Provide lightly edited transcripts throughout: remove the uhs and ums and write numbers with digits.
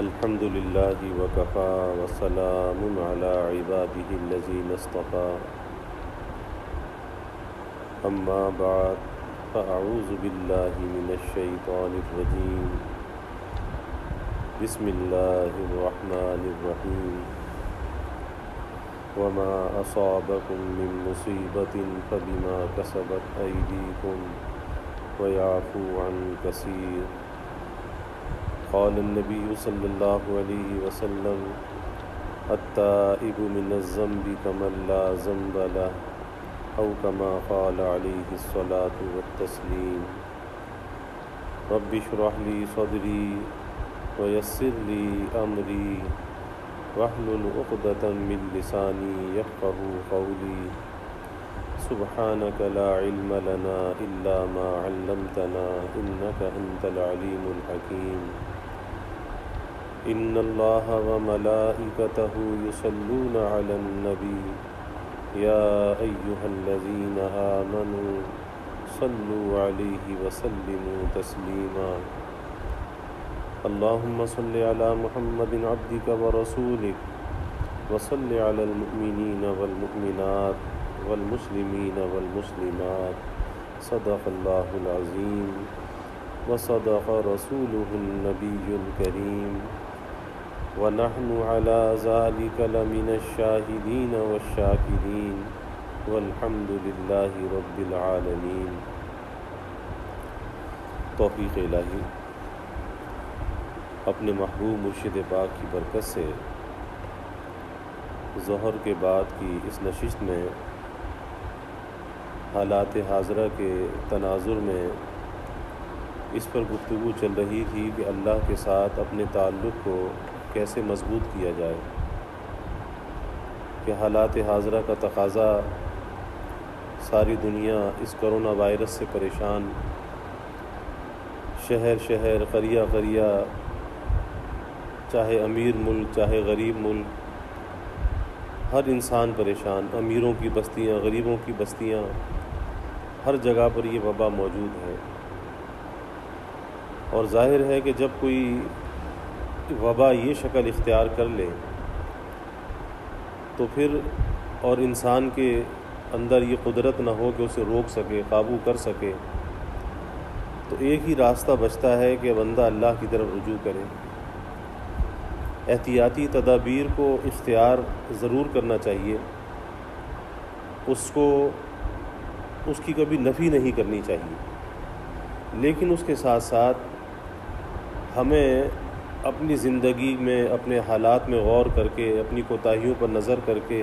الحمد للہ وکفا وسلام علی عبادہ الذین اصطفا اما بعد فاعوذ باللہ من الشیطان الرجیم بسم اللہ الرحمن الرحیم وما اصابکم من مصیبت فبما کسبت ایدیکم ویعفو عن کثیر قال النبی صلی اللہ علیہ وسلم التائب من الذنب كمن لا ذنب له او كما قال علیہ الصلاة والتسلیم رب اشرح لی صدری ویسر لی امری واحلل عقدۃ من لسانی یفقهوا قولی سبحانک لا علم لنا الا ما علمتنا انک انت العلیم الحکیم ان اللہ وملائکتہ یصلون علی النبی یا ایہا الذین آمنوا صلوا علیہ وسلموا تسلیما اللہم صل علی محمد عبدک ورسولک وصل علی المؤمنین والمؤمنات والمسلمین والمسلمات صدق اللہ العظیم وصدق رسولہ النبی الکریم ونحن على ذلك لمن الشاہدین والشاکرین والحمد للہ رب العالمین۔ توفیق الہی اپنے محبوب مرشد پاک کی برکت سے ظہر کے بعد کی اس نشست میں حالات حاضرہ کے تناظر میں اس پر گفتگو چل رہی تھی کہ اللہ کے ساتھ اپنے تعلق کو کیسے مضبوط کیا جائے، کہ حالات حاضرہ کا تقاضا ساری دنیا اس کرونا وائرس سے پریشان، شہر شہر قریہ قریہ، چاہے امیر ملک چاہے غریب ملک، ہر انسان پریشان، امیروں کی بستیاں غریبوں کی بستیاں، ہر جگہ پر یہ وبا موجود ہے۔ اور ظاہر ہے کہ جب کوئی وبا یہ شکل اختیار کر لے تو پھر اور انسان کے اندر یہ قدرت نہ ہو کہ اسے روک سکے، قابو کر سکے، تو ایک ہی راستہ بچتا ہے کہ بندہ اللہ کی طرف رجوع کرے۔ احتیاطی تدابیر کو اختیار ضرور کرنا چاہیے، اس کی کبھی نفی نہیں کرنی چاہیے، لیکن اس کے ساتھ ساتھ ہمیں اپنی زندگی میں اپنے حالات میں غور کر کے، اپنی کوتاہیوں پر نظر کر کے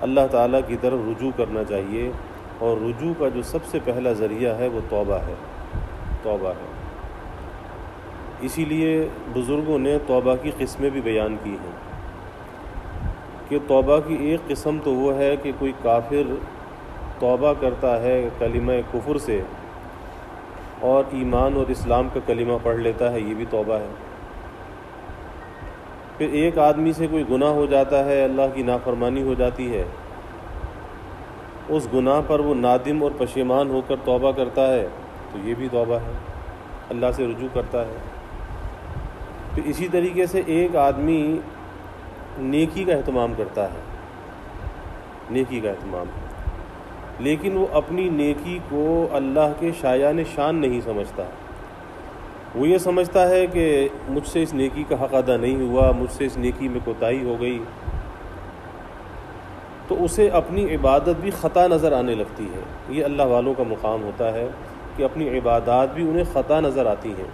اللہ تعالیٰ کی طرف رجوع کرنا چاہیے۔ اور رجوع کا جو سب سے پہلا ذریعہ ہے وہ توبہ ہے۔ اسی لیے بزرگوں نے توبہ کی قسمیں بھی بیان کی ہیں کہ توبہ کی ایک قسم تو وہ ہے کہ کوئی کافر توبہ کرتا ہے کلمہ کفر سے اور ایمان اور اسلام کا کلمہ پڑھ لیتا ہے، یہ بھی توبہ ہے۔ پھر ایک آدمی سے کوئی گناہ ہو جاتا ہے، اللہ کی نافرمانی ہو جاتی ہے، اس گناہ پر وہ نادم اور پشیمان ہو کر توبہ کرتا ہے، تو یہ بھی توبہ ہے، اللہ سے رجوع کرتا ہے۔ پھر اسی طریقے سے ایک آدمی نیکی کا اہتمام کرتا ہے، لیکن وہ اپنی نیکی کو اللہ کے شایان شان نہیں سمجھتا، وہ یہ سمجھتا ہے کہ مجھ سے اس نیکی کا حق ادا نہیں ہوا، مجھ سے اس نیکی میں کوتاہی ہو گئی، تو اسے اپنی عبادت بھی خطا نظر آنے لگتی ہے۔ یہ اللہ والوں کا مقام ہوتا ہے کہ اپنی عبادات بھی انہیں خطا نظر آتی ہیں،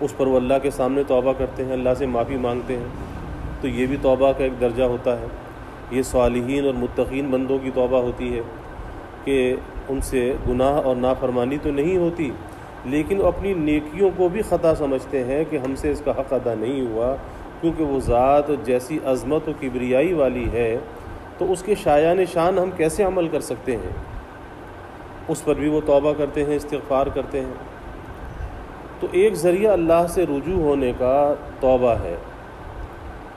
اس پر وہ اللہ کے سامنے توبہ کرتے ہیں، اللہ سے معافی مانگتے ہیں، تو یہ بھی توبہ کا ایک درجہ ہوتا ہے۔ یہ صالحین اور متقین بندوں کی توبہ ہوتی ہے کہ ان سے گناہ اور نافرمانی تو نہیں ہوتی، لیکن اپنی نیکیوں کو بھی خطا سمجھتے ہیں کہ ہم سے اس کا حق ادا نہیں ہوا، کیونکہ وہ ذات جیسی عظمت و کبریائی والی ہے تو اس کے شایان شان ہم کیسے عمل کر سکتے ہیں، اس پر بھی وہ توبہ کرتے ہیں، استغفار کرتے ہیں۔ تو ایک ذریعہ اللہ سے رجوع ہونے کا توبہ ہے،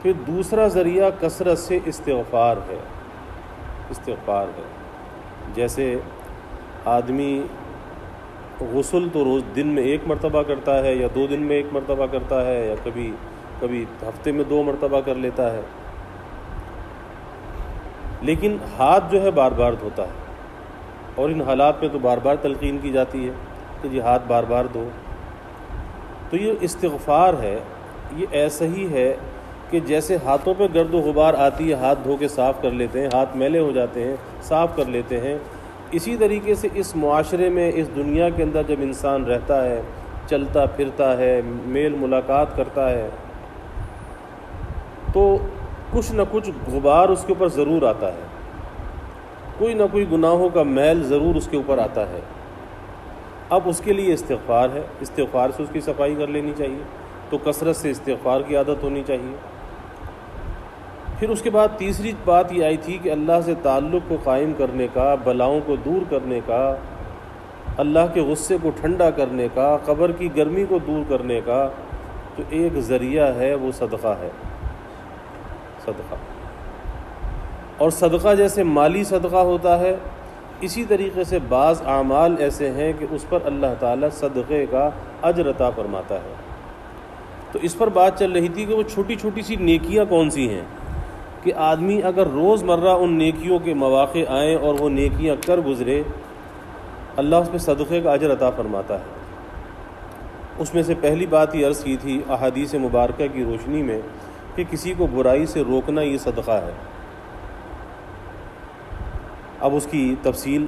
پھر دوسرا ذریعہ کثرت سے استغفار ہے۔ جیسے آدمی غسل تو روز دن میں 1 مرتبہ کرتا ہے یا 2 دن میں 1 مرتبہ کرتا ہے یا کبھی ہفتے میں 2 مرتبہ کر لیتا ہے، لیکن ہاتھ جو ہے بار بار دھوتا ہے، اور ان حالات میں تو بار بار تلقین کی جاتی ہے کہ جی ہاتھ بار بار دھو۔ تو یہ استغفار ہے، یہ ایسا ہی ہے کہ جیسے ہاتھوں پہ گرد و غبار آتی ہے ہاتھ دھو کے صاف کر لیتے ہیں، ہاتھ میلے ہو جاتے ہیں صاف کر لیتے ہیں، اسی طریقے سے اس معاشرے میں، اس دنیا کے اندر جب انسان رہتا ہے، چلتا پھرتا ہے، میل ملاقات کرتا ہے، تو کچھ نہ کچھ غبار اس کے اوپر ضرور آتا ہے، کوئی نہ کوئی گناہوں کا میل ضرور اس کے اوپر آتا ہے۔ اب اس کے لیے استغفار ہے، استغفار سے اس کی صفائی کر لینی چاہیے، تو کثرت سے استغفار کی عادت ہونی چاہیے۔ پھر اس کے بعد تیسری بات یہ آئی تھی کہ اللہ سے تعلق کو قائم کرنے کا، بلاؤں کو دور کرنے کا، اللہ کے غصے کو ٹھنڈا کرنے کا، قبر کی گرمی کو دور کرنے کا جو ایک ذریعہ ہے وہ صدقہ ہے، صدقہ۔ اور صدقہ جیسے مالی صدقہ ہوتا ہے، اسی طریقے سے بعض اعمال ایسے ہیں کہ اس پر اللہ تعالیٰ صدقے کا اجر عطا فرماتا ہے۔ تو اس پر بات چل رہی تھی کہ وہ چھوٹی چھوٹی سی نیکیاں کون سی ہیں کہ آدمی اگر روز مرہ ان نیکیوں کے مواقع آئیں اور وہ نیکیاں کر گزرے، اللہ اس پہ صدقے کا اجر عطا فرماتا ہے۔ اس میں سے پہلی بات یہ عرض کی تھی احادیث مبارکہ کی روشنی میں کہ کسی کو برائی سے روکنا یہ صدقہ ہے۔ اب اس کی تفصیل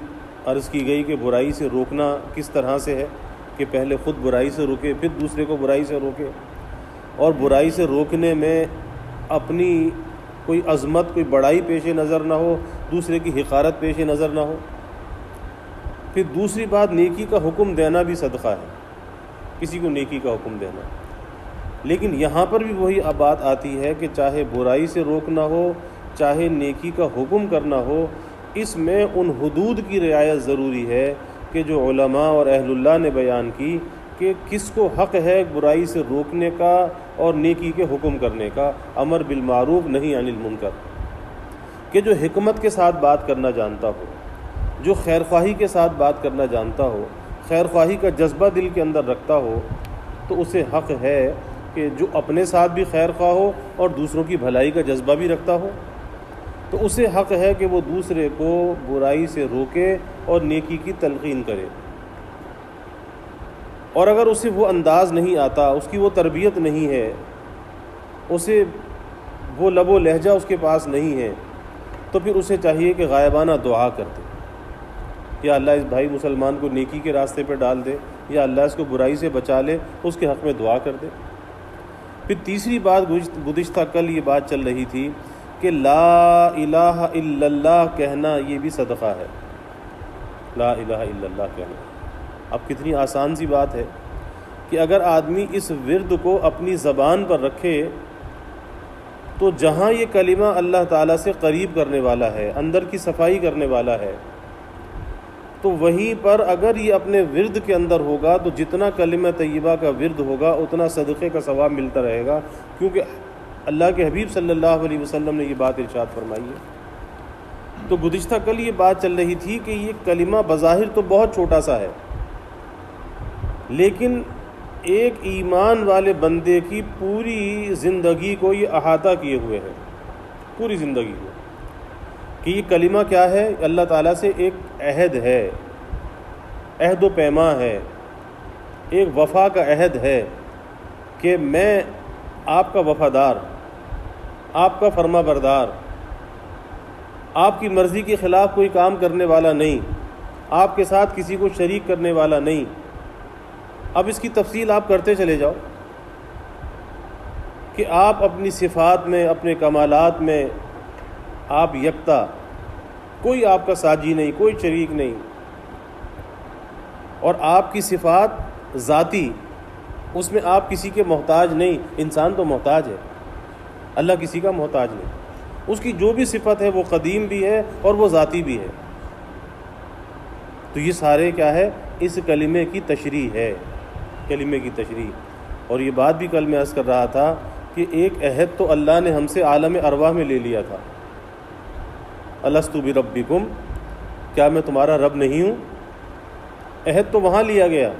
عرض کی گئی کہ برائی سے روکنا کس طرح سے ہے کہ پہلے خود برائی سے روکے، پھر دوسرے کو برائی سے روکے، اور برائی سے روکنے میں اپنی کوئی عظمت، کوئی بڑائی پیش نظر نہ ہو، دوسرے کی حقارت پیش نظر نہ ہو۔ پھر دوسری بات، نیکی کا حکم دینا بھی صدقہ ہے، کسی کو نیکی کا حکم دینا۔ لیکن یہاں پر بھی وہی بات آتی ہے کہ چاہے برائی سے روکنا ہو، چاہے نیکی کا حکم کرنا ہو، اس میں ان حدود کی رعایت ضروری ہے کہ جو علماء اور اہل اللہ نے بیان کی کہ کس کو حق ہے برائی سے روکنے کا اور نیکی کے حکم کرنے کا، امر بالمعروف نہی عن المنکر، کہ جو حکمت کے ساتھ بات کرنا جانتا ہو، جو خیرخواہی کے ساتھ بات کرنا جانتا ہو، خیرخواہی کا جذبہ دل کے اندر رکھتا ہو، تو اسے حق ہے کہ جو اپنے ساتھ بھی خیرخواہ ہو اور دوسروں کی بھلائی کا جذبہ بھی رکھتا ہو، تو اسے حق ہے کہ وہ دوسرے کو برائی سے روکے اور نیکی کی تلقین کرے۔ اور اگر اسے وہ انداز نہیں آتا، اس کی وہ تربیت نہیں ہے، اسے وہ لب و لہجہ اس کے پاس نہیں ہے، تو پھر اسے چاہیے کہ غائبانہ دعا کر دے، یا اللہ اس بھائی مسلمان کو نیکی کے راستے پہ ڈال دے، یا اللہ اس کو برائی سے بچا لے، اس کے حق میں دعا کر دے۔ پھر تیسری بات، گزشتہ کل یہ بات چل رہی تھی کہ لا الہ الا اللہ کہنا یہ بھی صدقہ ہے، لا الہ الا اللہ کہنا۔ اب کتنی آسان سی بات ہے کہ اگر آدمی اس ورد کو اپنی زبان پر رکھے تو جہاں یہ کلمہ اللہ تعالیٰ سے قریب کرنے والا ہے، اندر کی صفائی کرنے والا ہے، تو وہیں پر اگر یہ اپنے ورد کے اندر ہوگا تو جتنا کلمہ طیبہ کا ورد ہوگا اتنا صدقے کا ثواب ملتا رہے گا، کیونکہ اللہ کے حبیب صلی اللہ علیہ وسلم نے یہ بات ارشاد فرمائی ہے۔ تو گزشتہ کل یہ بات چل رہی تھی کہ یہ کلمہ بظاہر تو بہت چھوٹا سا ہے، لیکن ایک ایمان والے بندے کی پوری زندگی کو یہ احاطہ کیے ہوئے ہے، پوری زندگی کو، کہ یہ کلمہ کیا ہے؟ اللہ تعالیٰ سے ایک عہد ہے، عہد و پیما ہے، ایک وفا کا عہد ہے کہ میں آپ کا وفادار، آپ کا فرما بردار، آپ کی مرضی کے خلاف کوئی کام کرنے والا نہیں، آپ کے ساتھ کسی کو شریک کرنے والا نہیں۔ اب اس کی تفصیل آپ کرتے چلے جاؤ کہ آپ اپنی صفات میں، اپنے کمالات میں آپ یکتا، کوئی آپ کا ساجی نہیں، کوئی شریک نہیں، اور آپ کی صفات ذاتی، اس میں آپ کسی کے محتاج نہیں۔ انسان تو محتاج ہے، اللہ کسی کا محتاج نہیں، اس کی جو بھی صفت ہے وہ قدیم بھی ہے اور وہ ذاتی بھی ہے۔ تو یہ سارے کیا ہے؟ اس کلمے کی تشریح ہے، کلمے کی تشریح۔ اور یہ بات بھی کل میں عرض کر رہا تھا کہ ایک عہد تو اللہ نے ہم سے عالم ارواح میں لے لیا تھا، الستُ بربکم، کیا میں تمہارا رب نہیں ہوں؟ عہد تو وہاں لیا گیا،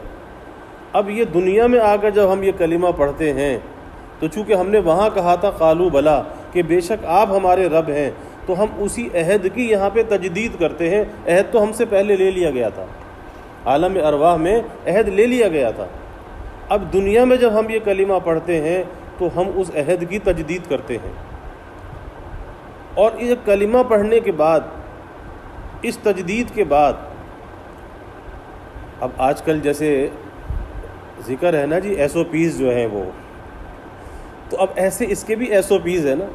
اب یہ دنیا میں آ کر جب ہم یہ کلمہ پڑھتے ہیں تو چونکہ ہم نے وہاں کہا تھا قالوا بلا کہ بے شک آپ ہمارے رب ہیں، تو ہم اسی عہد کی یہاں پہ تجدید کرتے ہیں۔ عہد تو ہم سے پہلے لے لیا گیا تھا، عالم ارواح میں عہد لے لیا گیا تھا، اب دنیا میں جب ہم یہ کلمہ پڑھتے ہیں تو ہم اس عہد کی تجدید کرتے ہیں۔ اور یہ کلمہ پڑھنے کے بعد، اس تجدید کے بعد، اب آج کل جیسے ذکر ہے نا جی SOPs جو ہیں وہ، تو اب ایسے اس کے بھی SOPs ہیں نا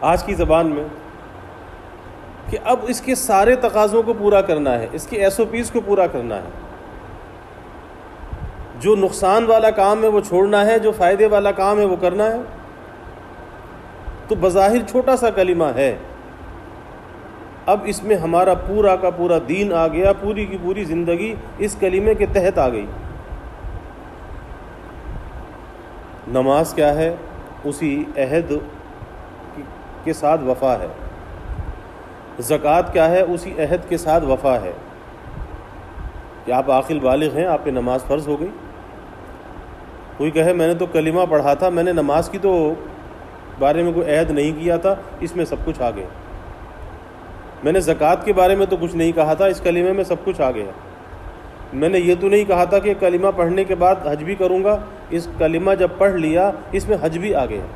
آج کی زبان میں، کہ اب اس کے سارے تقاضوں کو پورا کرنا ہے، اس کے SOPs کو پورا کرنا ہے، جو نقصان والا کام ہے وہ چھوڑنا ہے، جو فائدے والا کام ہے وہ کرنا ہے۔ تو بظاہر چھوٹا سا کلمہ ہے، اب اس میں ہمارا پورا کا پورا دین آ گیا، پوری کی پوری زندگی اس کلمے کے تحت آ گئی۔ نماز کیا ہے؟ اسی عہد کے ساتھ وفا ہے۔ زکوٰۃ کیا ہے؟ اسی عہد کے ساتھ وفا ہے کہ آپ عاقل بالغ ہیں، آپ پہ نماز فرض ہو گئی۔ کوئی کہے میں نے تو کلمہ پڑھا تھا، میں نے نماز کی تو بارے میں کوئی عہد نہیں کیا تھا، اس میں سب کچھ آ گیا۔ میں نے زکوٰۃ کے بارے میں تو کچھ نہیں کہا تھا، اس کلمے میں سب کچھ آ گیا۔ میں نے یہ تو نہیں کہا تھا کہ کلمہ پڑھنے کے بعد حج بھی کروں گا، اس کلمہ جب پڑھ لیا اس میں حج بھی آ گیا۔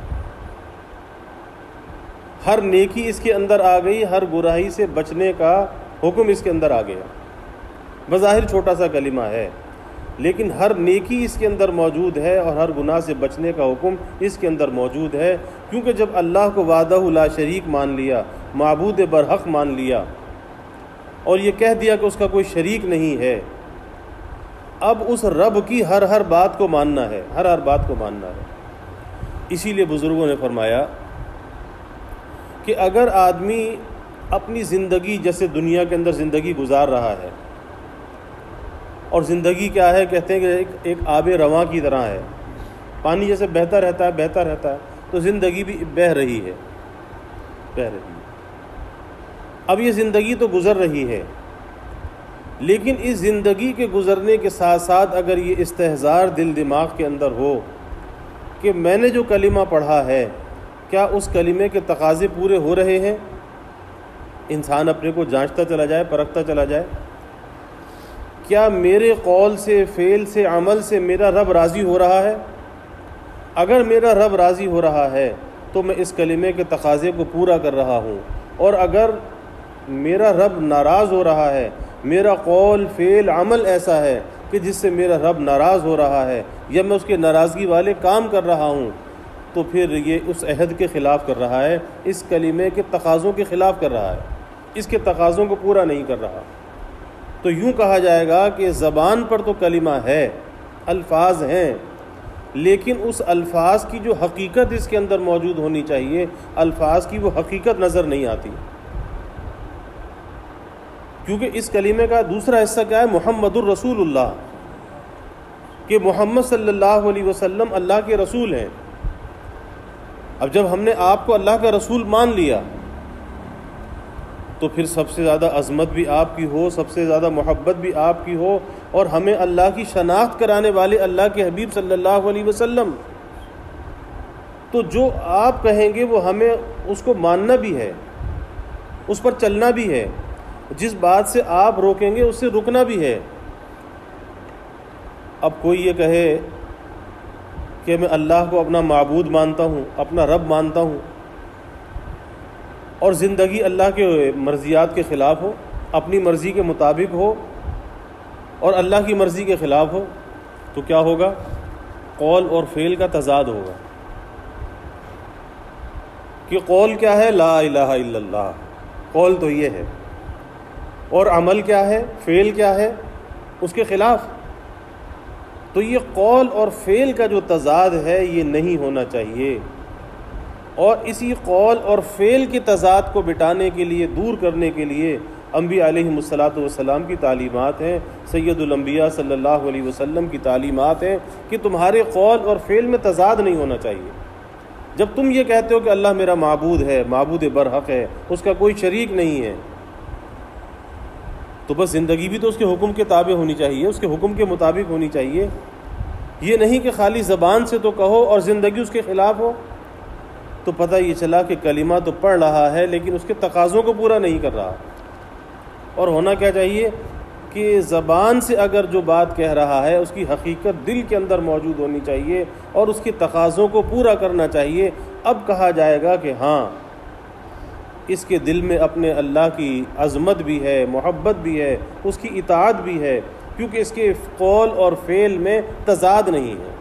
ہر نیکی اس کے اندر آ گئی، ہر برائی سے بچنے کا حکم اس کے اندر آ گیا۔ بظاہر چھوٹا سا کلمہ ہے، لیکن ہر نیکی اس کے اندر موجود ہے اور ہر گناہ سے بچنے کا حکم اس کے اندر موجود ہے، کیونکہ جب اللہ کو وحدہ لا شریک مان لیا، معبود برحق مان لیا، اور یہ کہہ دیا کہ اس کا کوئی شریک نہیں ہے، اب اس رب کی ہر بات کو ماننا ہے، ہر بات کو ماننا ہے۔ اسی لیے بزرگوں نے فرمایا کہ اگر آدمی اپنی زندگی جیسے دنیا کے اندر زندگی گزار رہا ہے، اور زندگی کیا ہے؟ کہتے ہیں کہ ایک آب رواں کی طرح ہے، پانی جیسے بہتا رہتا ہے، تو زندگی بھی بہہ رہی ہے۔ اب یہ زندگی تو گزر رہی ہے، لیکن اس زندگی کے گزرنے کے ساتھ ساتھ اگر یہ استحضار دل دماغ کے اندر ہو کہ میں نے جو کلمہ پڑھا ہے، کیا اس کلمے کے تقاضے پورے ہو رہے ہیں؟ انسان اپنے کو جانچتا چلا جائے، پرکھتا چلا جائے، کیا میرے قول سے، فعل سے، عمل سے میرا رب راضی ہو رہا ہے؟ اگر میرا رب راضی ہو رہا ہے تو میں اس کلمے کے تقاضے کو پورا کر رہا ہوں، اور اگر میرا رب ناراض ہو رہا ہے، میرا قول، فعل، عمل ایسا ہے کہ جس سے میرا رب ناراض ہو رہا ہے، یا میں اس کے ناراضگی والے کام کر رہا ہوں، تو پھر یہ اس عہد کے خلاف کر رہا ہے، اس کلمے کے تقاضوں کے خلاف کر رہا ہے، اس کے تقاضوں کو پورا نہیں کر رہا۔ تو یوں کہا جائے گا کہ زبان پر تو کلمہ ہے، الفاظ ہیں، لیکن اس الفاظ کی جو حقیقت اس کے اندر موجود ہونی چاہیے، الفاظ کی وہ حقیقت نظر نہیں آتی۔ کیونکہ اس کلمے کا دوسرا حصہ کیا ہے؟ محمد الرسول اللہ، کہ محمد صلی اللہ علیہ وسلم اللہ کے رسول ہیں۔ اب جب ہم نے آپ کو اللہ کا رسول مان لیا تو پھر سب سے زیادہ عظمت بھی آپ کی ہو، سب سے زیادہ محبت بھی آپ کی ہو، اور ہمیں اللہ کی شناخت کرانے والے اللہ کے حبیب صلی اللہ علیہ وسلم، تو جو آپ کہیں گے وہ ہمیں اس کو ماننا بھی ہے، اس پر چلنا بھی ہے، جس بات سے آپ روکیں گے اس سے رکنا بھی ہے۔ اب کوئی یہ کہے کہ میں اللہ کو اپنا معبود مانتا ہوں، اپنا رب مانتا ہوں، اور زندگی اللہ کے مرضیات کے خلاف ہو، اپنی مرضی کے مطابق ہو اور اللہ کی مرضی کے خلاف ہو، تو کیا ہوگا؟ قول اور فعل کا تضاد ہوگا۔ کہ قول کیا ہے؟ لا الہ الا اللہ، قول تو یہ ہے، اور عمل کیا ہے؟ فعل کیا ہے؟ اس کے خلاف۔ تو یہ قول اور فعل کا جو تضاد ہے یہ نہیں ہونا چاہیے، اور اسی قول اور فعل کے تضاد کو مٹانے کے لیے، دور کرنے کے لیے انبیاء علیہم الصلاۃ والسلام کی تعلیمات ہیں، سید الانبیاء صلی اللہ علیہ وسلم کی تعلیمات ہیں کہ تمہارے قول اور فعل میں تضاد نہیں ہونا چاہیے۔ جب تم یہ کہتے ہو کہ اللہ میرا معبود ہے، معبود برحق ہے، اس کا کوئی شریک نہیں ہے، تو بس زندگی بھی تو اس کے حکم کے تابع ہونی چاہیے، اس کے حکم کے مطابق ہونی چاہیے، یہ نہیں کہ خالی زبان سے تو کہو اور زندگی اس کے خلاف ہو۔ تو پتہ یہ چلا کہ کلمہ تو پڑھ رہا ہے لیکن اس کے تقاضوں کو پورا نہیں کر رہا۔ اور ہونا کیا چاہیے کہ زبان سے اگر جو بات کہہ رہا ہے اس کی حقیقت دل کے اندر موجود ہونی چاہیے اور اس کے تقاضوں کو پورا کرنا چاہیے۔ اب کہا جائے گا کہ ہاں اس کے دل میں اپنے اللہ کی عظمت بھی ہے، محبت بھی ہے، اس کی اطاعت بھی ہے، کیونکہ اس کے قول اور فعل میں تضاد نہیں ہے۔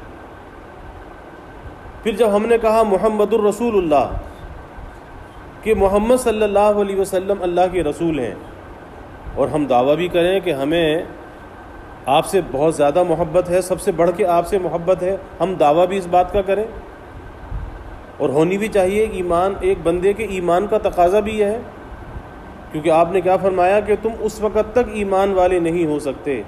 پھر جب ہم نے کہا محمد الرسول اللہ کہ محمد صلی اللہ علیہ وسلم اللہ کے رسول ہیں، اور ہم دعویٰ بھی کریں کہ ہمیں آپ سے بہت زیادہ محبت ہے، سب سے بڑھ کے آپ سے محبت ہے، ہم دعویٰ بھی اس بات کا کریں، اور ہونی بھی چاہیے۔ ایمان ایک بندے کے ایمان کا تقاضا بھی یہ ہے، کیونکہ آپ نے کیا فرمایا کہ تم اس وقت تک ایمان والے نہیں ہو سکتے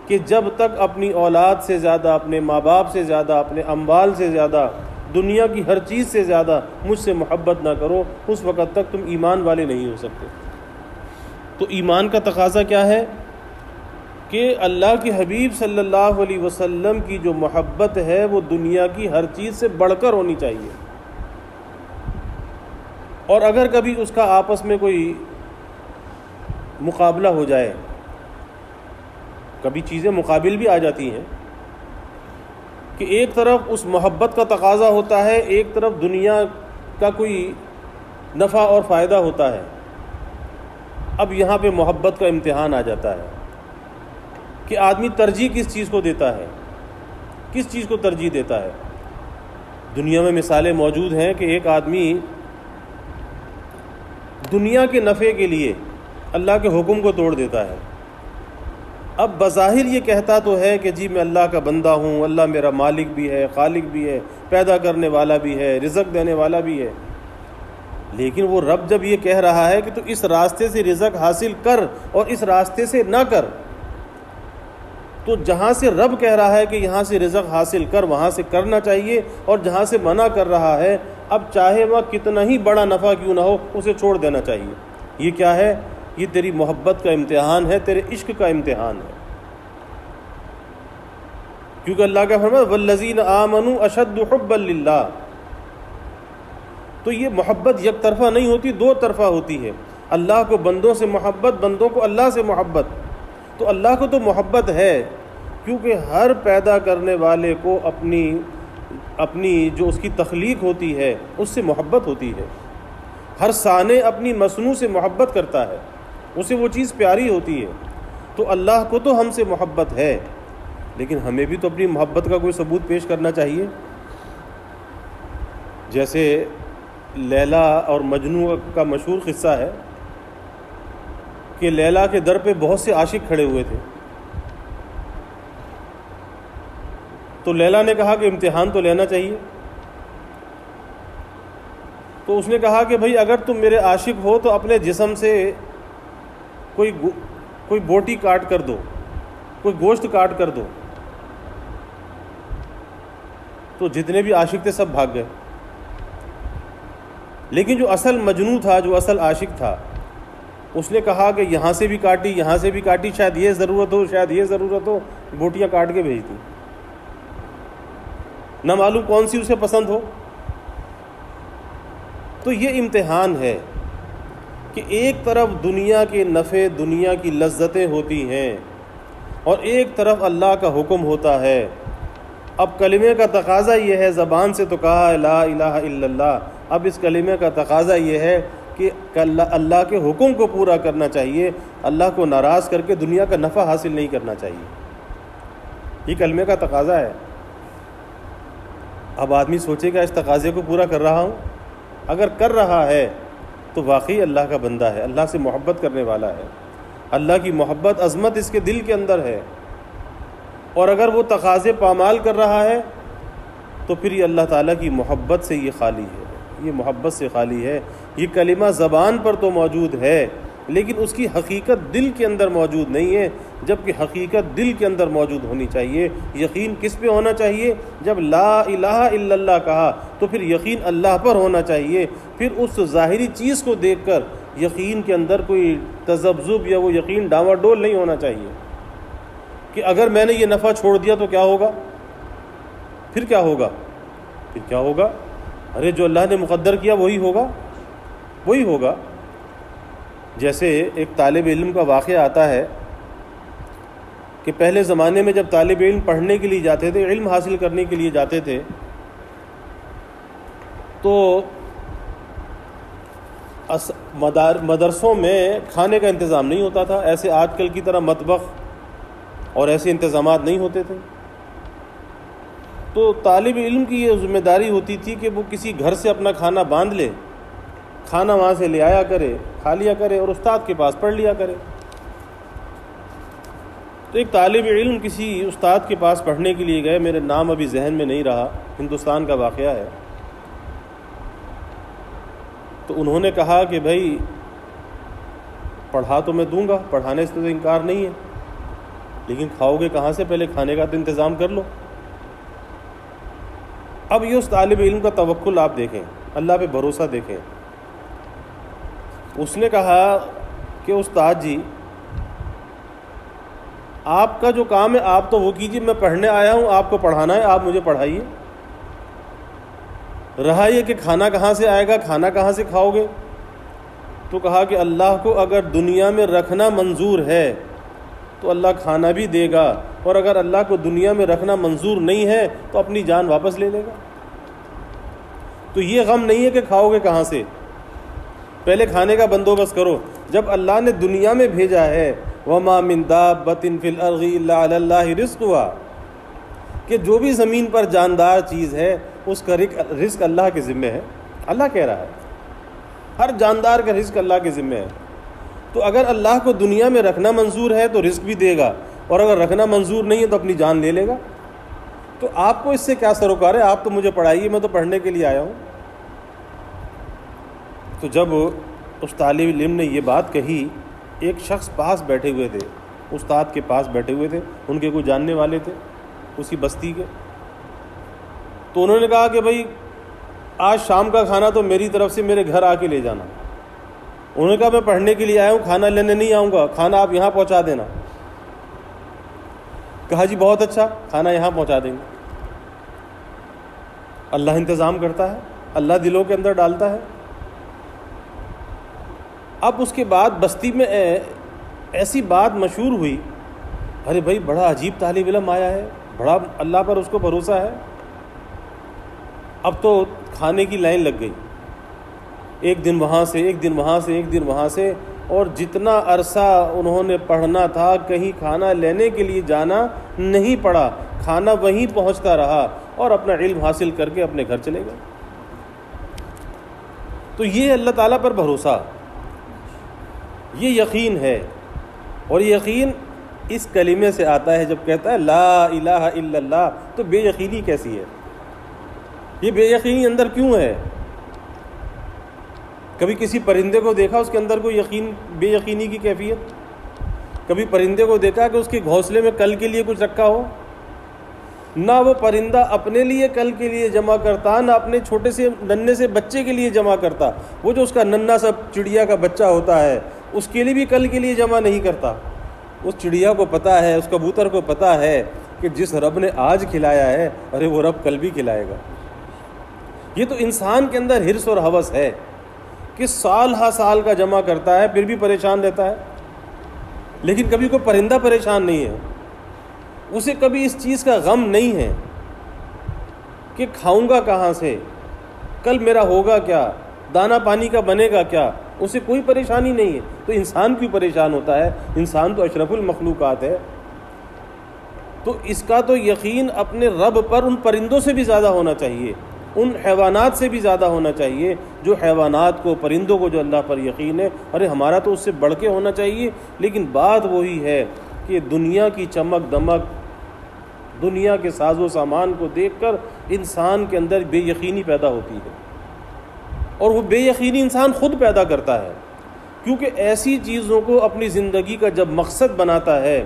کہ جب تک اپنی اولاد سے زیادہ، اپنے ماں باپ سے زیادہ، اپنے اموال سے زیادہ، دنیا کی ہر چیز سے زیادہ مجھ سے محبت نہ کرو، اس وقت تک تم ایمان والے نہیں ہو سکتے۔ تو ایمان کا تقاضا کیا ہے کہ اللہ کے حبیب صلی اللہ علیہ وسلم کی جو محبت ہے وہ دنیا کی ہر چیز سے بڑھ کر ہونی چاہیے، اور اگر کبھی اس کا آپس میں کوئی مقابلہ ہو جائے، کبھی چیزیں مقابل بھی آ جاتی ہیں کہ ایک طرف اس محبت کا تقاضا ہوتا ہے، ایک طرف دنیا کا کوئی نفع اور فائدہ ہوتا ہے، اب یہاں پہ محبت کا امتحان آ جاتا ہے کہ آدمی ترجیح کس چیز کو دیتا ہے، کس چیز کو ترجیح دیتا ہے۔ دنیا میں مثالیں موجود ہیں کہ ایک آدمی دنیا کے نفع کے لیے اللہ کے حکم کو توڑ دیتا ہے۔ اب بظاہر یہ کہتا تو ہے کہ جی میں اللہ کا بندہ ہوں، اللہ میرا مالک بھی ہے، خالق بھی ہے، پیدا کرنے والا بھی ہے، رزق دینے والا بھی ہے، لیکن وہ رب جب یہ کہہ رہا ہے کہ تو اس راستے سے رزق حاصل کر اور اس راستے سے نہ کر، تو جہاں سے رب کہہ رہا ہے کہ یہاں سے رزق حاصل کر وہاں سے کرنا چاہیے، اور جہاں سے منع کر رہا ہے اب چاہے وہ کتنا ہی بڑا نفع کیوں نہ ہو اسے چھوڑ دینا چاہیے۔ یہ کیا ہے؟ یہ تیری محبت کا امتحان ہے، تیرے عشق کا امتحان ہے، کیونکہ اللہ کا فرمان والذین آمنوا اشد حبا للہ۔ تو یہ محبت یک طرفہ نہیں ہوتی، دو طرفہ ہوتی ہے۔ اللہ کو بندوں سے محبت، بندوں کو اللہ سے محبت۔ تو اللہ کو تو محبت ہے کیونکہ ہر پیدا کرنے والے کو اپنی جو اس کی تخلیق ہوتی ہے اس سے محبت ہوتی ہے۔ ہر صانع اپنی مصنوع سے محبت کرتا ہے، اسے وہ چیز پیاری ہوتی ہے۔ تو اللہ کو تو ہم سے محبت ہے، لیکن ہمیں بھی تو اپنی محبت کا کوئی ثبوت پیش کرنا چاہیے۔ جیسے لیلا اور مجنوں کا مشہور قصہ ہے کہ لیلا کے در پہ بہت سے عاشق کھڑے ہوئے تھے، تو لیلا نے کہا کہ امتحان تو لینا چاہیے۔ تو اس نے کہا کہ بھئی اگر تم میرے عاشق ہو تو اپنے جسم سے کوئی بوٹی کاٹ کر دو، کوئی گوشت کاٹ کر دو۔ تو جتنے بھی عاشق تھے سب بھاگ گئے، لیکن جو اصل مجنوں تھا، جو اصل عاشق تھا، اس نے کہا کہ یہاں سے بھی کاٹی، یہاں سے بھی کاٹی، شاید یہ ضرورت ہو، شاید یہ ضرورت ہو، بوٹیاں کاٹ کے بھیج دی، نہ معلوم کون سی اسے پسند ہو۔ تو یہ امتحان ہے کہ ایک طرف دنیا کے نفع، دنیا کی لذتیں ہوتی ہیں، اور ایک طرف اللہ کا حکم ہوتا ہے۔ اب کلمے کا تقاضا یہ ہے، زبان سے تو کہا لا الہ الا اللہ، اب اس کلمے کا تقاضا یہ ہے کہ اللہ کے حکم کو پورا کرنا چاہیے، اللہ کو ناراض کر کے دنیا کا نفع حاصل نہیں کرنا چاہیے۔ یہ کلمے کا تقاضا ہے۔ اب آدمی سوچے گا اس تقاضے کو پورا کر رہا ہوں؟ اگر کر رہا ہے تو واقعی اللہ کا بندہ ہے، اللہ سے محبت کرنے والا ہے، اللہ کی محبت، عظمت اس کے دل کے اندر ہے۔ اور اگر وہ تقاضے پامال کر رہا ہے تو پھر یہ اللہ تعالیٰ کی محبت سے یہ خالی ہے، یہ محبت سے خالی ہے۔ یہ کلمہ زبان پر تو موجود ہے لیکن اس کی حقیقت دل کے اندر موجود نہیں ہے، جبکہ حقیقت دل کے اندر موجود ہونی چاہیے۔ یقین کس پہ ہونا چاہیے؟ جب لا الہ الا اللہ کہا تو پھر یقین اللہ پر ہونا چاہیے۔ پھر اس ظاہری چیز کو دیکھ کر یقین کے اندر کوئی تذبذب یا وہ یقین ڈاواں ڈول نہیں ہونا چاہیے کہ اگر میں نے یہ نفع چھوڑ دیا تو کیا ہوگا، پھر کیا ہوگا، پھر کیا ہوگا، ارے جو اللہ نے مقدر کیا وہی ہوگا، وہی ہوگا۔ جیسے ایک طالب علم کا واقعہ آتا ہے کہ پہلے زمانے میں جب طالب علم پڑھنے کے لیے جاتے تھے، علم حاصل کرنے کے لیے جاتے تھے، تو مدرسوں میں کھانے کا انتظام نہیں ہوتا تھا، ایسے آج کل کی طرح مطبخ اور ایسے انتظامات نہیں ہوتے تھے۔ تو طالب علم کی یہ ذمہ داری ہوتی تھی کہ وہ کسی گھر سے اپنا کھانا باندھ لے، کھانا وہاں سے لے آیا کرے، کھا لیا کرے اور استاد کے پاس پڑھ لیا کرے۔ تو ایک طالب علم کسی استاد کے پاس پڑھنے کے لیے گئے، میرے نام ابھی ذہن میں نہیں رہا، ہندوستان کا واقعہ ہے۔ تو انہوں نے کہا کہ بھائی پڑھا تو میں دوں گا، پڑھانے سے تو انکار نہیں ہے، لیکن کھاؤ گے کہاں سے، پہلے کھانے کا تو انتظام کر لو۔ اب یہ اس طالب علم کا توکل آپ دیکھیں، اللہ پہ بھروسہ دیکھیں۔ اس نے کہا کہ استاد جی آپ کا جو کام ہے آپ تو وہ کیجیے، میں پڑھنے آیا ہوں، آپ کو پڑھانا ہے، آپ مجھے پڑھائیے۔ رہا یہ کہ کھانا کہاں سے آئے گا، کھانا کہاں سے کھاؤ گے، تو کہا کہ اللہ کو اگر دنیا میں رکھنا منظور ہے تو اللہ کھانا بھی دے گا، اور اگر اللہ کو دنیا میں رکھنا منظور نہیں ہے تو اپنی جان واپس لے لے گا۔ تو یہ غم نہیں ہے کہ کھاؤ گے کہاں سے، پہلے کھانے کا بندوبست کرو۔ جب اللہ نے دنیا میں بھیجا ہے وَمَا مِن دَابَّةٍ فِي الْأَرْضِ إِلَّا عَلَى اللَّهِ رِزْقُهَا، کہ جو بھی زمین پر جاندار چیز ہے اس کا رزق اللہ کے ذمہ ہے۔ اللہ کہہ رہا ہے ہر جاندار کا رزق اللہ کے ذمہ ہے۔ تو اگر اللہ کو دنیا میں رکھنا منظور ہے تو رزق بھی دے گا، اور اگر رکھنا منظور نہیں ہے تو اپنی جان لے لے گا۔ تو آپ کو اس سے کیا سروکار ہے، آپ تو مجھے پڑھائیے، میں تو پڑھنے کے لیے آیا ہوں۔ تو جب اس طالب علم نے یہ بات کہی، ایک شخص پاس بیٹھے ہوئے تھے، استاد کے پاس بیٹھے ہوئے تھے، ان کے کوئی جاننے والے تھے اسی بستی کے، تو انہوں نے کہا کہ بھائی آج شام کا کھانا تو میری طرف سے میرے گھر آ کے لے جانا۔ انہوں نے کہا میں پڑھنے کے لیے آیا ہوں، کھانا لینے نہیں آؤں گا، کھانا آپ یہاں پہنچا دینا۔ کہا جی بہت اچھا، کھانا یہاں پہنچا دیں گے۔ اللہ انتظام کرتا ہے، اللہ دلوں کے اندر ڈالتا ہے۔ اب اس کے بعد بستی میں ایسی بات مشہور ہوئی، ارے بھائی بڑا عجیب طالب علم آیا ہے، بڑا اللہ پر اس کو بھروسہ ہے۔ اب تو کھانے کی لائن لگ گئی، ایک دن وہاں سے، ایک دن وہاں سے، ایک دن وہاں سے، اور جتنا عرصہ انہوں نے پڑھنا تھا کہیں کھانا لینے کے لیے جانا نہیں پڑا، کھانا وہیں پہنچتا رہا اور اپنا علم حاصل کر کے اپنے گھر چلے گئے۔ تو یہ اللہ تعالیٰ پر بھروسہ، یہ یقین ہے، اور یہ یقین اس کلمے سے آتا ہے جب کہتا ہے لا الہ الا اللہ۔ تو بے یقینی کیسی ہے، یہ بے یقینی اندر کیوں ہے؟ کبھی کسی پرندے کو دیکھا اس کے اندر کوئی یقین، بے یقینی کی کیفیت؟ کبھی پرندے کو دیکھا کہ اس کے گھونسلے میں کل کے لیے کچھ رکھا ہو؟ نہ وہ پرندہ اپنے لیے کل کے لیے جمع کرتا، نہ اپنے چھوٹے سے ننھے سے بچے کے لیے جمع کرتا، وہ جو اس کا ننھا سا چڑیا کا بچہ ہوتا ہے اس کے لیے بھی کل کے لیے جمع نہیں کرتا۔ اس چڑیا کو پتہ ہے، اس کبوتر کو پتہ ہے کہ جس رب نے آج کھلایا ہے، ارے وہ رب کل بھی کھلائے گا۔ یہ تو انسان کے اندر حرص اور ہوس ہے کہ سال ہا سال کا جمع کرتا ہے پھر بھی پریشان رہتا ہے، لیکن کبھی کوئی پرندہ پریشان نہیں ہے، اسے کبھی اس چیز کا غم نہیں ہے کہ کھاؤں گا کہاں سے، کل میرا ہوگا کیا، دانہ پانی کا بنے گا کیا، اسے کوئی پریشانی نہیں ہے۔ تو انسان کیوں پریشان ہوتا ہے؟ انسان تو اشرف المخلوقات ہے۔ تو اس کا تو یقین اپنے رب پر ان پرندوں سے بھی زیادہ ہونا چاہیے، ان حیوانات سے بھی زیادہ ہونا چاہیے، جو حیوانات کو، پرندوں کو جو اللہ پر یقین ہے، ارے ہمارا تو اس سے بڑھ کے ہونا چاہیے۔ لیکن بات وہی ہے کہ دنیا کی چمک دمک، دنیا کے ساز و سامان کو دیکھ کر انسان کے اندر بے یقینی پیدا ہوتی ہے، اور وہ بے یقینی انسان خود پیدا کرتا ہے، کیونکہ ایسی چیزوں کو اپنی زندگی کا جب مقصد بناتا ہے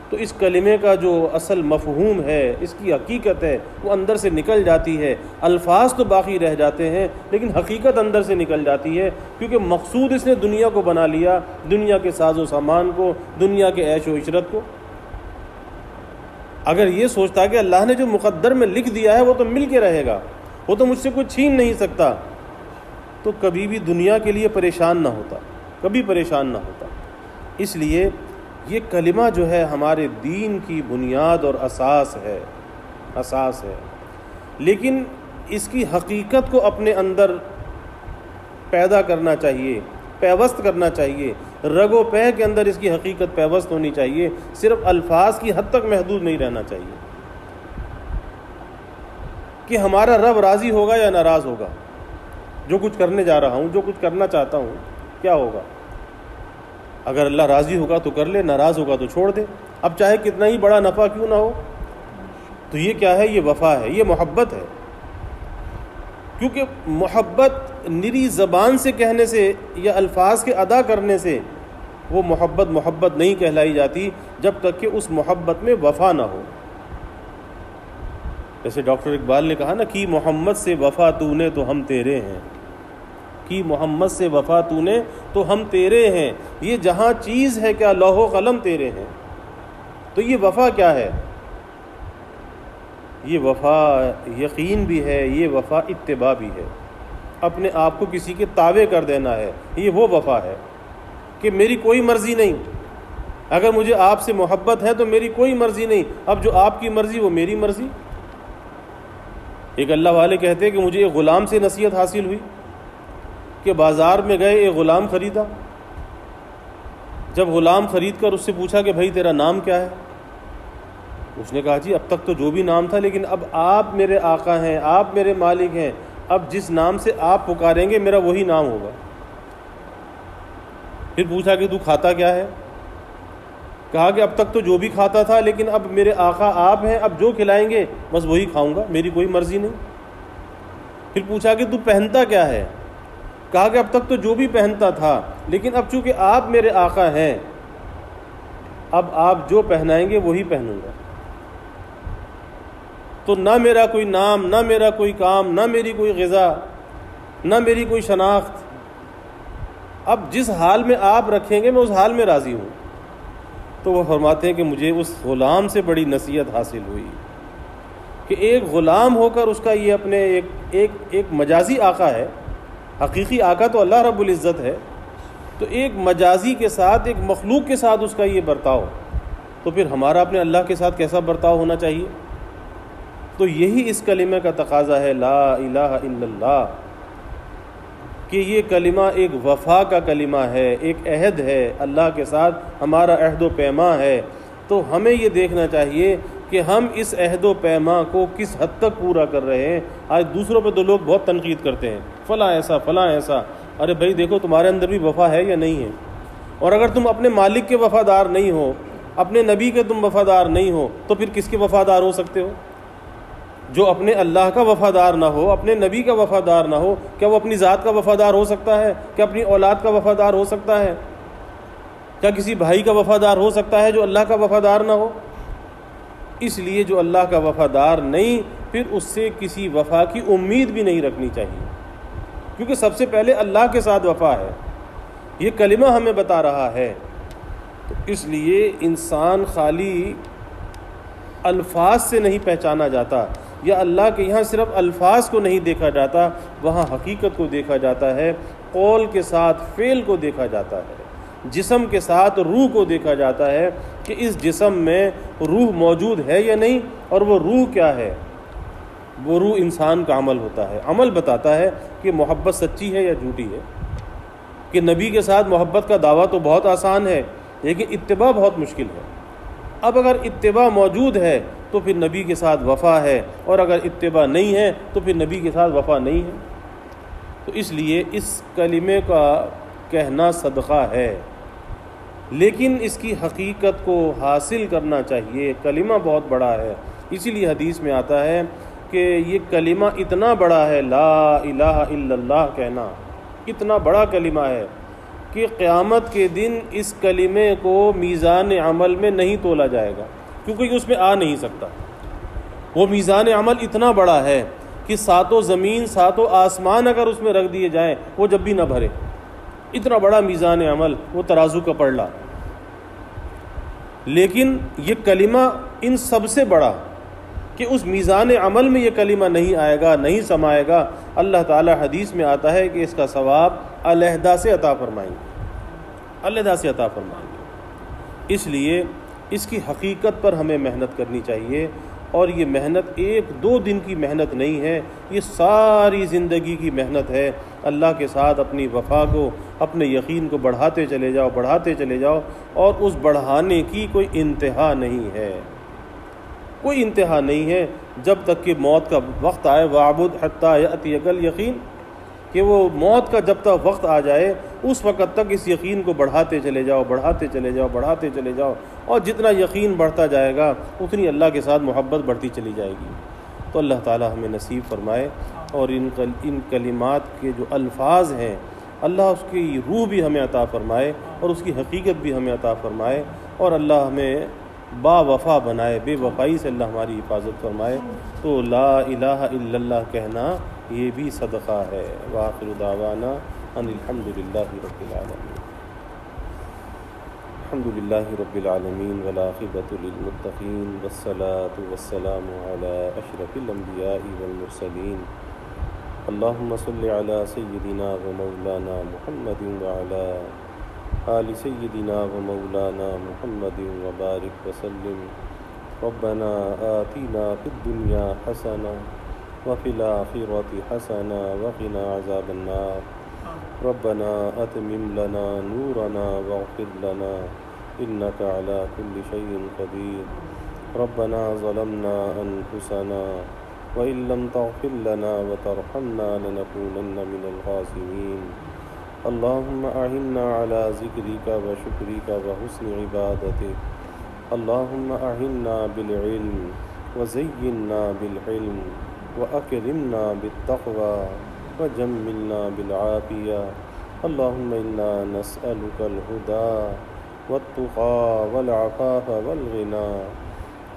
تو اس کلمے کا جو اصل مفہوم ہے، اس کی حقیقت ہے، وہ اندر سے نکل جاتی ہے۔ الفاظ تو باقی رہ جاتے ہیں لیکن حقیقت اندر سے نکل جاتی ہے، کیونکہ مقصود اس نے دنیا کو بنا لیا، دنیا کے ساز و سامان کو، دنیا کے عیش و عشرت کو۔ اگر یہ سوچتا کہ اللہ نے جو مقدر میں لکھ دیا ہے وہ تو مل کے رہے گا، وہ تو مجھ سے کوئی چھین نہیں سکتا، تو کبھی بھی دنیا کے لیے پریشان نہ ہوتا، کبھی پریشان نہ ہوتا۔ اس لیے یہ کلمہ جو ہے ہمارے دین کی بنیاد اور اساس ہے، لیکن اس کی حقیقت کو اپنے اندر پیدا کرنا چاہیے، پیوست کرنا چاہیے، رگ و پے کے اندر اس کی حقیقت پیوست ہونی چاہیے، صرف الفاظ کی حد تک محدود نہیں رہنا چاہیے کہ ہمارا رب راضی ہوگا یا ناراض ہوگا، جو کچھ کرنے جا رہا ہوں، جو کچھ کرنا چاہتا ہوں کیا ہوگا۔ اگر اللہ راضی ہوگا تو کر لے، ناراض ہوگا تو چھوڑ دے، اب چاہے کتنا ہی بڑا نفع کیوں نہ ہو۔ تو یہ کیا ہے؟ یہ وفا ہے، یہ محبت ہے، کیونکہ محبت نری زبان سے کہنے سے یا الفاظ کے ادا کرنے سے وہ محبت نہیں کہلائی جاتی جب تک کہ اس محبت میں وفا نہ ہو۔ جیسے ڈاکٹر اقبال نے کہا نا، کی محمد سے وفا تو نے تو ہم تیرے ہیں، کی محمد سے وفا تو نے تو ہم تیرے ہیں، یہ جہاں چیز ہے کیا لوح و قلم تیرے ہیں۔ تو یہ وفا کیا ہے؟ یہ وفا یقین بھی ہے، یہ وفا اتباع بھی ہے، اپنے آپ کو کسی کے تابع کر دینا ہے، یہ وہ وفا ہے کہ میری کوئی مرضی نہیں، اگر مجھے آپ سے محبت ہے تو میری کوئی مرضی نہیں، اب جو آپ کی مرضی وہ میری مرضی۔ ایک اللہ والے کہتے ہیں کہ مجھے ایک غلام سے نصیحت حاصل ہوئی کہ بازار میں گئے، ایک غلام خریدا، جب غلام خرید کر اس سے پوچھا کہ بھائی تیرا نام کیا ہے، اس نے کہا جی اب تک تو جو بھی نام تھا، لیکن اب آپ میرے آقا ہیں، آپ میرے مالک ہیں، اب جس نام سے آپ پکاریں گے میرا وہی نام ہوگا۔ پھر پوچھا کہ تو کھاتا کیا ہے، کہا کہ اب تک تو جو بھی کھاتا تھا لیکن اب میرے آقا آپ ہیں، اب جو کھلائیں گے بس وہی کھاؤں گا، میری کوئی مرضی نہیں۔ پھر پوچھا کہ تو پہنتا کیا ہے، کہا کہ اب تک تو جو بھی پہنتا تھا لیکن اب چونکہ آپ میرے آقا ہیں، اب آپ جو پہنائیں گے وہی پہنوں گا۔ تو نہ میرا کوئی نام، نہ میرا کوئی کام، نہ میری کوئی غذا، نہ میری کوئی شناخت، اب جس حال میں آپ رکھیں گے میں اس حال میں راضی ہوں۔ تو وہ فرماتے ہیں کہ مجھے اس غلام سے بڑی نصیحت حاصل ہوئی کہ ایک غلام ہو کر اس کا یہ اپنے ایک مجازی آقا ہے، حقیقی آقا تو اللہ رب العزت ہے، تو ایک مجازی کے ساتھ، ایک مخلوق کے ساتھ اس کا یہ برتاؤ، تو پھر ہمارا اپنے اللہ کے ساتھ کیسا برتاؤ ہونا چاہیے۔ تو یہی اس کلمہ کا تقاضا ہے، لا الہ الا اللہ، کہ یہ کلمہ ایک وفا کا کلمہ ہے، ایک عہد ہے اللہ کے ساتھ، ہمارا عہد و پیما ہے۔ تو ہمیں یہ دیکھنا چاہیے کہ ہم اس عہد و پیما کو کس حد تک پورا کر رہے ہیں۔ آج دوسروں پہ تو لوگ بہت تنقید کرتے ہیں، فلاں ایسا فلاں ایسا، ارے بھائی دیکھو تمہارے اندر بھی وفا ہے یا نہیں ہے، اور اگر تم اپنے مالک کے وفادار نہیں ہو، اپنے نبی کے تم وفادار نہیں ہو، تو پھر کس کے وفادار ہو سکتے ہو؟ جو اپنے اللہ کا وفادار نہ ہو، اپنے نبی کا وفادار نہ ہو، کیا وہ اپنی ذات کا وفادار ہو سکتا ہے؟ کیا اپنی اولاد کا وفادار ہو سکتا ہے؟ کیا کسی بھائی کا وفادار ہو سکتا ہے جو اللہ کا وفادار نہ ہو؟ اس لیے جو اللہ کا وفادار نہیں، پھر اس سے کسی وفا کی امید بھی نہیں رکھنی چاہیے، کیونکہ سب سے پہلے اللہ کے ساتھ وفا ہے، یہ کلمہ ہمیں بتا رہا ہے۔ تو اس لیے انسان خالی الفاظ سے نہیں پہچانا جاتا، یا اللہ کے یہاں صرف الفاظ کو نہیں دیکھا جاتا، وہاں حقیقت کو دیکھا جاتا ہے، قول کے ساتھ فعل کو دیکھا جاتا ہے، جسم کے ساتھ روح کو دیکھا جاتا ہے کہ اس جسم میں روح موجود ہے یا نہیں، اور وہ روح کیا ہے۔ وہ روح انسان کا عمل ہوتا ہے، عمل بتاتا ہے کہ محبت سچی ہے یا جھوٹی ہے۔ کہ نبی کے ساتھ محبت کا دعویٰ تو بہت آسان ہے لیکن اتباع بہت مشکل ہے۔ اب اگر اتباع موجود ہے تو پھر نبی کے ساتھ وفا ہے، اور اگر اتباع نہیں ہے تو پھر نبی کے ساتھ وفا نہیں ہے۔ تو اس لیے اس کلمے کا کہنا صدقہ ہے، لیکن اس کی حقیقت کو حاصل کرنا چاہیے۔ کلمہ بہت بڑا ہے، اسی لیے حدیث میں آتا ہے کہ یہ کلمہ اتنا بڑا ہے، لا الہ الا اللہ کہنا اتنا بڑا کلمہ ہے کہ قیامت کے دن اس کلمے کو میزان عمل میں نہیں تولا جائے گا، کیونکہ اس میں آ نہیں سکتا۔ وہ میزان عمل اتنا بڑا ہے کہ ساتوں زمین ساتوں آسمان اگر اس میں رکھ دیے جائیں وہ جب بھی نہ بھرے، اتنا بڑا میزان عمل، وہ ترازو کا پلڑا۔ لیکن یہ کلمہ ان سب سے بڑا کہ اس میزان عمل میں یہ کلمہ نہیں آئے گا، نہیں سمائے گا، اللہ تعالی حدیث میں آتا ہے کہ اس کا ثواب علیحدہ سے عطا فرمائیں گے، علیحدہ سے عطا فرمائیں گے۔ اس لیے اس کی حقیقت پر ہمیں محنت کرنی چاہیے، اور یہ محنت ایک دو دن کی محنت نہیں ہے، یہ ساری زندگی کی محنت ہے۔ اللہ کے ساتھ اپنی وفا کو، اپنے یقین کو بڑھاتے چلے جاؤ، بڑھاتے چلے جاؤ، اور اس بڑھانے کی کوئی انتہا نہیں ہے، کوئی انتہا نہیں ہے جب تک کہ موت کا وقت آئے۔ وَاعْبُدْ حَتَّىٰ يَأْتِيَكَ الْيَقِينُ، کہ وہ موت کا جب تک وقت آ جائے اس وقت تک اس یقین کو بڑھاتے چلے جاؤ، بڑھاتے چلے جاؤ، بڑھاتے چلے جاؤ، اور جتنا یقین بڑھتا جائے گا اتنی اللہ کے ساتھ محبت بڑھتی چلی جائے گی۔ تو اللہ تعالی ہمیں نصیب فرمائے، اور ان کلمات کے جو الفاظ ہیں اللہ اس کی روح بھی ہمیں عطا فرمائے، اور اس کی حقیقت بھی ہمیں عطا فرمائے، اور اللہ ہمیں با وفا بنائے، بے وفائی سے اللہ ہماری حفاظت فرمائے۔ تو لا الہ الا اللہ کہنا یہ بھی صدقہ ہے۔ وآخر دعوانا ان الحمد للہ رب العالمین۔ الحمد للہ رب العالمین والعاقبۃ للمتقین والصلاة والسلام علی اشرف الانبیاء والمرسلین۔ اللہم صل علی سیدنا و مولانا محمد وعلی آل سیدنا و مولانا محمد وبارک وسلم۔ ربنا آتنا فی الدنیا حسنہ وفی الآخرۃ حسنہ وقنا عذاب النار۔ ربنا اتمم لنا نورنا واغفر لنا انک علی کل شیء قدیر۔ ربنا ظلمنا انفسنا وإن لم تغفر لنا وترحمنا لنكونن من الخاسرين۔ اللهم أعنا على ذكرك وشكرك وحسن عبادتك۔ اللهم أعنا بالعلم وزينا بالحلم وأكرمنا بالتقوى وجملنا بالعافية۔ اللهم إنا نسألك الهدى والتقى والعفاف والغنى۔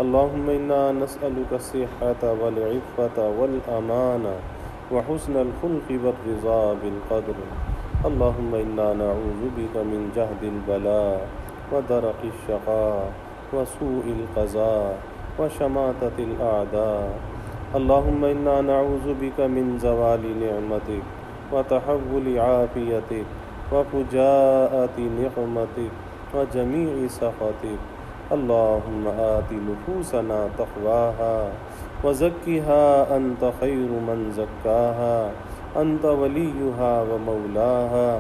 اللهم إنا نسألك الصحة والعفة والأمان وحسن الخلق والرضا بالقدر۔ اللهم إنا نعوذ بك من جهد البلاء ودرك الشقاء وسوء القضاء وشماتة الأعداء۔ اللهم إنا نعوذ بك من زوال نعمتك وتحول عافيتك وفجاءة نقمتك وجميع سخطك۔ اللهم آت نفوسنا تقواها وزكها أنت خير من زكاها أنت وليها ومولاها۔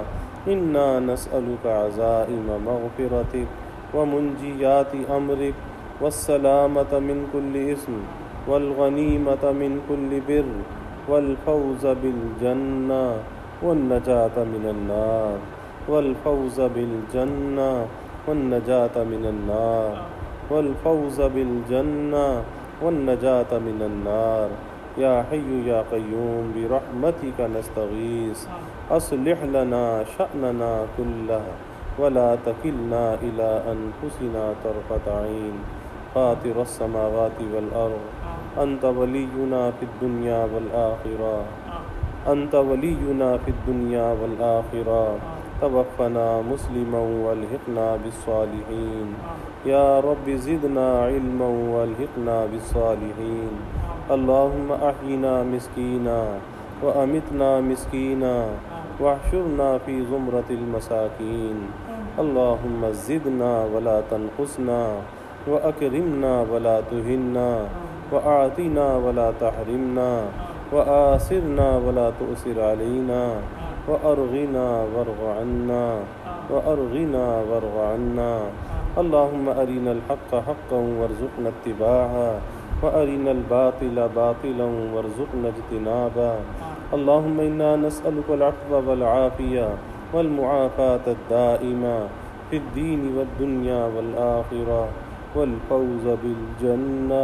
إنا نسألك عزائم مغفرتك ومنجيات أمرك والسلامة من كل إثم والغنيمة من كل بر والفوز بالجنة والنجاة من النار، والفوز بالجنة والنجاة من النار، والفوز بالجنة والنجاة من النار۔ یا حی یا قیوم برحمتک نستغیث، اصلح لنا شأننا کلہ ولا تکلنا الی انفسنا طرفۃ عین۔ فاطر السماوات والارض انت ولینا فی الدنیا والآخرہ، انت ولینا فی الدنیا والآخرہ۔ توفنا مسلما والحقنا بالصالحین، یا رب زدنا علما والحقنا بالصالحین۔ اللهم احینا مسکینا وامتنا مسکینا واحشرنا فی زمرة المساکین۔ اللهم زدنا ولا تنقصنا واکرمنا ولا تهنا واعطنا ولا تحرمنا وآثرنا ولا تؤثر علينا وارغنا وارغ عنا وارغنا وارغ عنا۔ اللهم ارنا الحق حقا وارزقنا اتباعه وارنا الباطل باطلا وارزقنا اجتنابه۔ اللهم انا نسألك العفو والعافية والمعافاة الدائمة في الدين والدنيا والآخرة والفوز بالجنة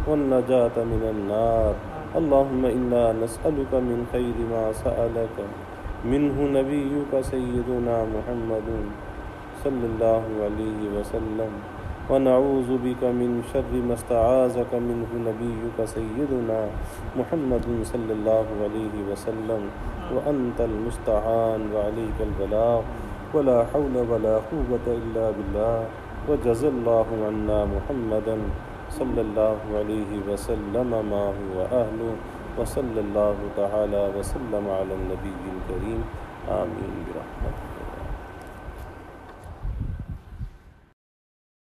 والنجاة من النار۔ اللهم انا نسألك من خير ما سألك منه نبيك سيدنا محمد صلى الله عليه وسلم ونعوذ بك من شر ما استعاذك منه نبيك سيدنا محمد صلى الله عليه وسلم وأنت المستعان وعليك البلاغ ولا حول ولا قوة إلا بالله وجزى الله عنا محمدا صلى الله عليه وسلم ما هو أهله وصلى الله تعالى وسلم على النبي الكريم آمين برحمته.